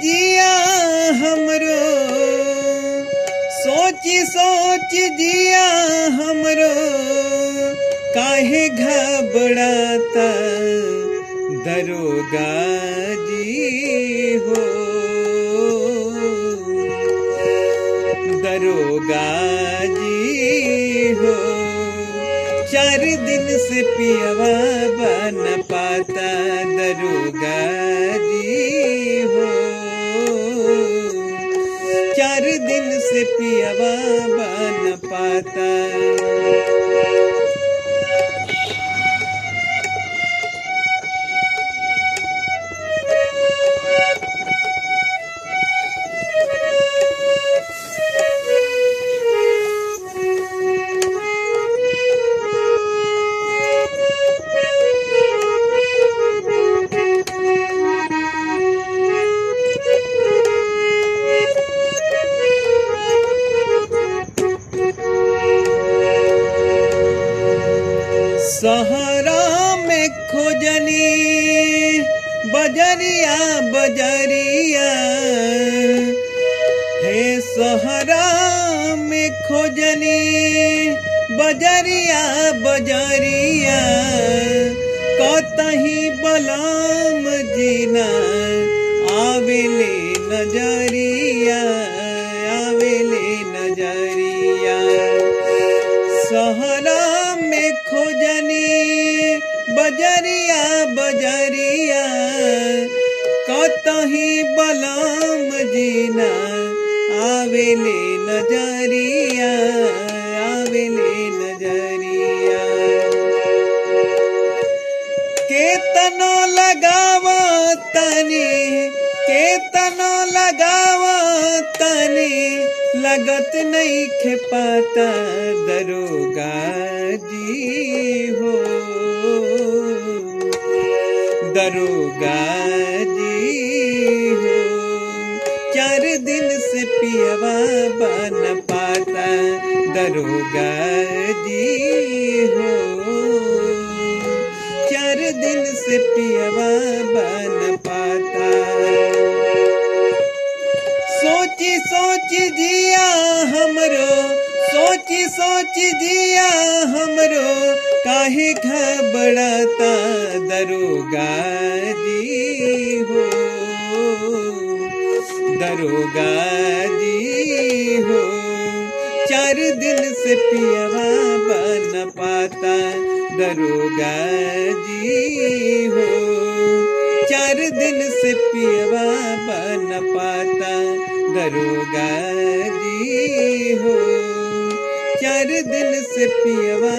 जिया हमरो, सोची सोच जिया हमरो, काहे घबराता दरोगा जी हो। दरोगा जी हो, 4 दिन से पियवा बन पाता दरोगा जी हो। 4 दिन से पियवा बन पाता। सहरा में खोजनी बजरिया बजरिया, हे सहरा में खोजनी बजरिया बजरिया, कतही बलम जीना आवेले नजरिया, आवेले नजरिया। सहरा में खोजनी बजरिया बजरिया, कतही बलम जीना आवेले नजरिया, आवेले नजरिया। केतनो लगावा तनी, केतनो लगावा तनी, लगत नहीं खेपाता दरोगा जी हो। दरोगा जी हो, 4 दिन से पियवा बन पाता दरोगा जी हो। 4 दिन से पियवा बन पाता। सोची सोच जिया हमरो, सोची सोच जिया हमरो, काहे घबराता दरोगा जी हो। दरोगा जी हो, 4 दिन से पियवा बन पाता दरोगा जी हो। 4 दिन से पियवा बन पाता दरोगा जी हो। 4 दिन से पियवा